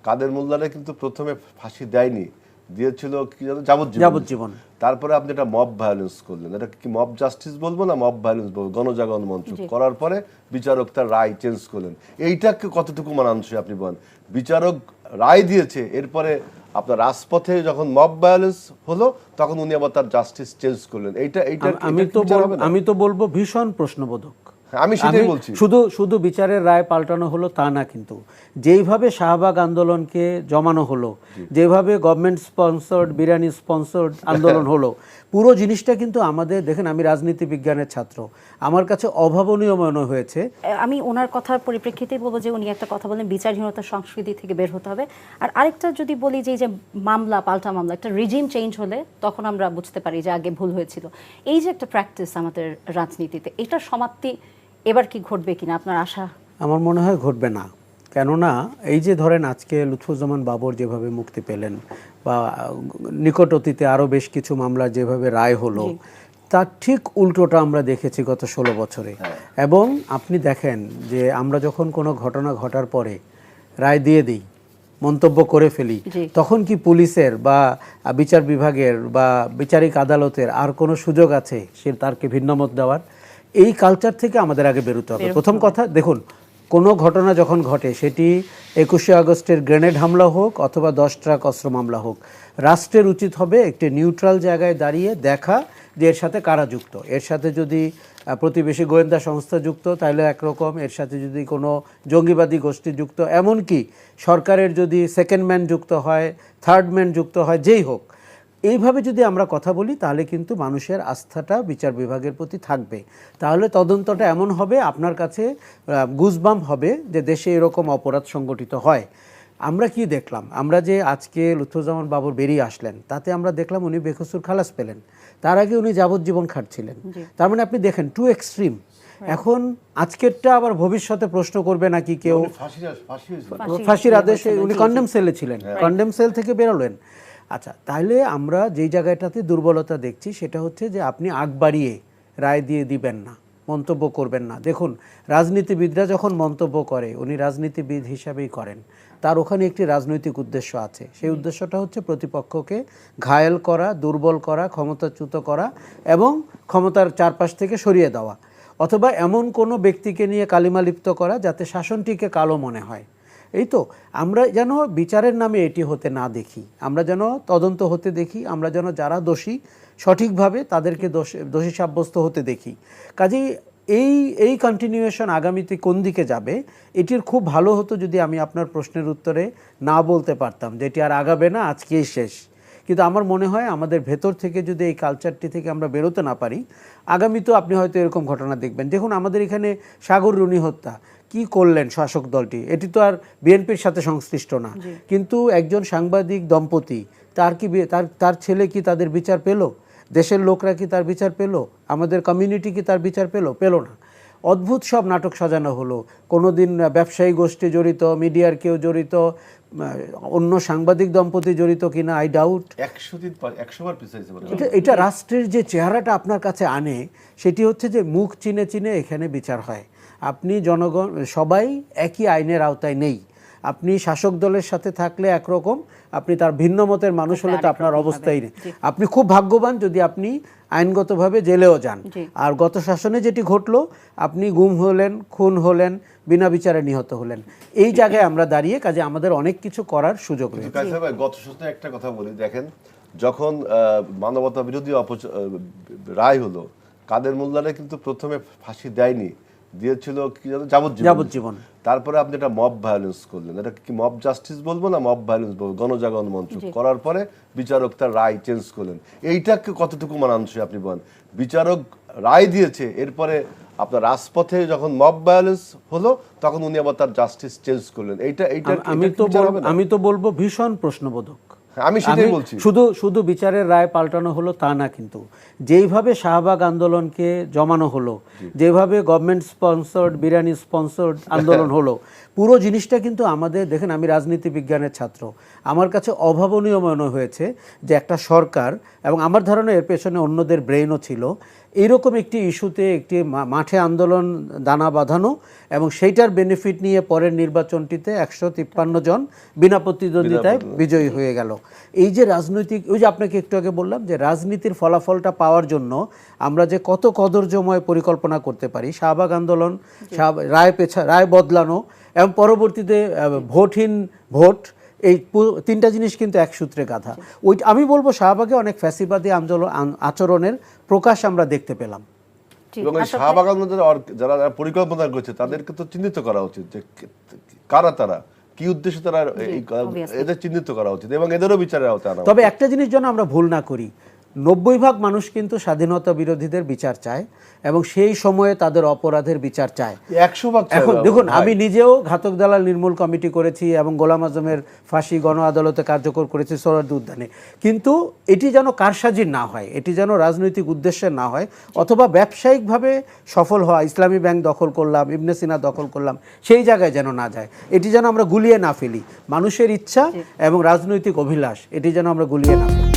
কাদের মোল্লারে কিন্তু প্রথমে ফাঁসি দেয়নি, দিয়েছিল কি জানো যাবজ্জীবন। তারপরে আপনি এটা মব ভায়োলেন্স করলেন, এটা কি মব জাস্টিস বলবো না মব ভায়োলেন্স বলবো, গণজাগরণ মঞ্চ করার পরে বিচারক তার রায় চেঞ্জ করলেন। এইটাকে কতটুকু মানানসই আপনি বলেন? বিচারক রায় দিয়েছে, এরপরে আপনার রাজপথে যখন মব ভায়োলেন্স হলো তখন উনি আবার তার জাস্টিস চেঞ্জ করলেন। এইটা আমি তো বলবো ভীষণ প্রশ্নবোধক। আমি সেটাই বলছি। শুধু বিচারের রায় পাল্টানো হলো তা না, কিন্তু যেইভাবে শাহবাগ আন্দোলনকে জমানো হলো, যেভাবে গভর্নমেন্ট স্পন্সর্ড বিরিয়ানি স্পন্সর্ড আন্দোলন হলো, পুরো জিনিসটা কিন্তু আমাদের দেখেন, আমি রাজনীতি বিজ্ঞানের ছাত্র, আমার কাছে অভাবনীয় মনে হয়েছে। আমি ওনার কথার পরিপ্রেক্ষিতেই বলবো যে উনি একটা কথা বলেন বিচারহীনতার সংস্কৃতি থেকে বের হতে হবে। আর আরেকটা যদি বলি যে এই যে মামলা পাল্টা মামলা, একটা রিজিম চেঞ্জ হলে তখন আমরা বুঝতে পারি যে আগে ভুল হয়েছিল। এই যে একটা প্র্যাকটিস আমাদের রাজনীতিতে, এটার সমাপ্তি এবার কি ঘটবে কিনা আপনার আশা? আমার মনে হয় ঘটবে না। কেননা এই যে ধরেন আজকে লুৎফুজ্জামান বাবর যেভাবে মুক্তি পেলেন, বা নিকট অতীতে আরও বেশ কিছু মামলার যেভাবে রায় হলো, তার ঠিক উল্টোটা আমরা দেখেছি গত 16 বছরে। এবং আপনি দেখেন যে আমরা যখন কোনো ঘটনা ঘটার পরে রায় দিয়ে দিই, মন্তব্য করে ফেলি, তখন কি পুলিশের বা বিচার বিভাগের বা বিচারিক আদালতের আর কোনো সুযোগ আছে সে তারকে ভিন্নমত দেওয়ার? এই কালচার থেকে আমাদের আগে বেরোতে হবে। প্রথম কথা, দেখুন, কোনো ঘটনা যখন ঘটে, সেটি 21শে আগস্টের গ্রেনেড হামলা হোক অথবা 10 ট্রাক অস্ত্র মামলা হোক, রাষ্ট্রের উচিত হবে একটি নিউট্রাল জায়গায় দাঁড়িয়ে দেখা যে এর সাথে কারা যুক্ত। এর সাথে যদি প্রতিবেশী গোয়েন্দা সংস্থা যুক্ত তাহলে একরকম, এর সাথে যদি কোনো জঙ্গিবাদী গোষ্ঠী যুক্ত, এমনকি সরকারের যদি সেকেন্ড ম্যান যুক্ত হয়, থার্ড ম্যান যুক্ত হয়, যেই হোক, এইভাবে যদি আমরা কথা বলি তাহলে কিন্তু মানুষের আস্থাটা বিচার বিভাগের প্রতি থাকবে। তাহলে তদন্তটা এমন হবে, আপনার কাছে গুজবাম্প হবে যে দেশে এরকম অপরাধ সংগঠিত হয়। আমরা কি দেখলাম? আমরা যে আজকে লুৎফুজ্জামান বাবর বেরিয়ে আসলেন, তাতে আমরা দেখলাম উনি বেকসুর খালাস পেলেন, তার আগে উনি যাবজ্জীবন খাটছিলেন। তার মানে আপনি দেখেন টু এক্সট্রিম। এখন আজকেরটা আবার ভবিষ্যতে প্রশ্ন করবে নাকি কেউ, ফাঁসির আদেশে উনি কন্ডেম সেলে ছিলেন, কন্ডেম সেল থেকে বেরোলেন। আচ্ছা, তাহলে আমরা যেই জায়গাটাতে দুর্বলতা দেখছি সেটা হচ্ছে যে আপনি আগ বাড়িয়ে রায় দিয়ে দিবেন না, মন্তব্য করবেন না। দেখুন, রাজনীতিবিদরা যখন মন্তব্য করে, উনি রাজনীতিবিদ হিসাবেই করেন, তার ওখানে একটি রাজনৈতিক উদ্দেশ্য আছে। সেই উদ্দেশ্যটা হচ্ছে প্রতিপক্ষকে ঘায়েল করা, দুর্বল করা, ক্ষমতাচ্যুত করা এবং ক্ষমতার চারপাশ থেকে সরিয়ে দেওয়া, অথবা এমন কোনো ব্যক্তিকে নিয়ে কালিমালিপ্ত করা যাতে শাসনটিকে কালো মনে হয়। এই তো, আমরা যেন বিচারের নামে এটি হতে না দেখি, আমরা যেন তদন্ত হতে দেখি, আমরা যেন যারা দোষী সঠিকভাবে তাদেরকে দোষী সাব্যস্ত হতে দেখি। কাজেই এই কন্টিনিউয়েশন আগামীতে কোন দিকে যাবে, এটির খুব ভালো হতো যদি আমি আপনার প্রশ্নের উত্তরে না বলতে পারতাম যে এটি আর আগাবে না, আজকেই শেষ। কিন্তু আমার মনে হয় আমাদের ভেতর থেকে যদি এই কালচারটি থেকে আমরা বেরোতে না পারি, আগামীতেও আপনি হয়তো এরকম ঘটনা দেখবেন। দেখুন, আমাদের এখানে সাগর রুনি হত্যা কি করলেন শাসক দলটি, এটি তো আর বিএনপির সাথে সংশ্লিষ্ট না, কিন্তু একজন সাংবাদিক দম্পতি, তার কি তার ছেলে কি তাদের বিচার পেল? দেশের লোকরা কি তার বিচার পেল? আমাদের কমিউনিটি কি তার বিচার পেল? পেল না। অদ্ভুত সব নাটক সাজানো হলো। কোনো দিন ব্যবসায়ী গোষ্ঠী জড়িত, মিডিয়ার কেউ জড়িত, অন্য সাংবাদিক দম্পতি জড়িত কিনা আই ডাউট। এটা রাষ্ট্রের যে চেহারাটা আপনার কাছে আনে, সেটি হচ্ছে যে মুখ চিনে চিনে এখানে বিচার হয়। আপনি জনগণ সবাই একই আইনের আওতায় নেই। আপনি শাসক দলের সাথে থাকলে একরকম, আপনি তার ভিন্ন মতের মানুষ হলে তো আপনার অবস্থাই নেই। আপনি খুব ভাগ্যবান যদি আপনি আইনগতভাবে জেলেও যান। আর গত শাসনে যেটি ঘটলো, আপনি গুম হলেন, খুন হলেন, বিনা বিচারে নিহত হলেন। এই জায়গায় আমরা দাঁড়িয়ে, কাজে আমাদের অনেক কিছু করার সুযোগ রয়েছে। গত শাসনে একটা কথা বলি, দেখেন যখন মানবতা বিরোধী রায় হলো, কাদের মোল্লারে কিন্তু প্রথমে ফাঁসি দেয়নি, দিয়েছিল কি জানো যাবজ্জীবন। তারপরে আপনি এটা মব ভায়োলেন্স করলেন, এটা কি মব জাস্টিস বলবো না মব ভায়োলেন্স বলবো, গণজাগরণ মঞ্চ করার পরে বিচারক তার রায় চেঞ্জ করলেন। এইটাকে কতটুকু মানানসই আপনি বলেন? বিচারক রায় দিয়েছে, এরপরে আপনার রাজপথে যখন মব ভায়োলেন্স হলো তখন উনি আবার তার জাস্টিস চেঞ্জ করলেন। আমি তো বলবো ভীষণ প্রশ্নবোধক। আমি সেটাই বলছি। শুধু বিচারের রায় পাল্টানো হলো তা না, কিন্তু যেইভাবে শাহবাগ আন্দোলনকে জমানো হলো, যেভাবে গভর্নমেন্ট স্পন্সর্ড বিরিয়ানি স্পন্সর্ড আন্দোলন হলো, পুরো জিনিসটা কিন্তু আমাদের দেখেন, আমি রাজনীতি বিজ্ঞানের ছাত্র, আমার কাছে অভাবনীয় মনে হয়েছে যে একটা সরকার, এবং আমার ধারণা এর পেছনে অন্যদের ব্রেইনও ছিল, এইরকম একটি ইস্যুতে একটি মাঠে আন্দোলন দানা বাঁধানো এবং সেইটার বেনিফিট নিয়ে পরের নির্বাচনটিতে 153 জন বিনা প্রতিদ্বন্দ্বিতায় বিজয়ী হয়ে গেল। এই যে রাজনৈতিক, ওই যে আপনাকে একটু আগে বললাম যে রাজনীতির ফলাফলটা পাওয়ার জন্য আমরা যে কত কদর্যময় পরিকল্পনা করতে পারি, শাহবাগ আন্দোলন, রায় বদলানো এবং পরবর্তীতে ভোটহীন ভোট, এই তিনটা জিনিস কিন্তু এক সূত্রে গাঁথা। ওই আমি বলবো শাহবাগে অনেক ফ্যাসিবাদী আচরণের প্রকাশ আমরা দেখতে পেলাম। এবং এই শাহবাগ আন্দোলনের যারা পরিকল্পনা করছে তাদেরকে তো চিহ্নিত করা উচিত যে কারা তারা, কি উদ্দেশ্যে তারা, এদের চিহ্নিত করা উচিত এবং এদেরও বিচারের আওতায় আনা। তবে একটা জিনিস যেন আমরা ভুল না করি, 90% মানুষ কিন্তু স্বাধীনতা বিরোধীদের বিচার চায় এবং সেই সময়ে তাদের অপরাধের বিচার চায়। 100% এখন দেখুন, আমি নিজেও ঘাতক দালাল নির্মূল কমিটি করেছি এবং গোলাম আজমের ফাঁসি গণ আদালতে কার্যকর করেছি সোহরাওয়ার্দী উদ্যানে, কিন্তু এটি যেন কারসাজির না হয়, এটি যেন রাজনৈতিক উদ্দেশ্যে না হয় অথবা ব্যবসায়িকভাবে সফল হওয়া, ইসলামী ব্যাংক দখল করলাম, ইবনে সিনা দখল করলাম, সেই জায়গায় যেন না যায়। এটি যেন আমরা গুলিয়ে না ফেলি, মানুষের ইচ্ছা এবং রাজনৈতিক অভিলাষ এটি যেন আমরা গুলিয়ে না ফেলি।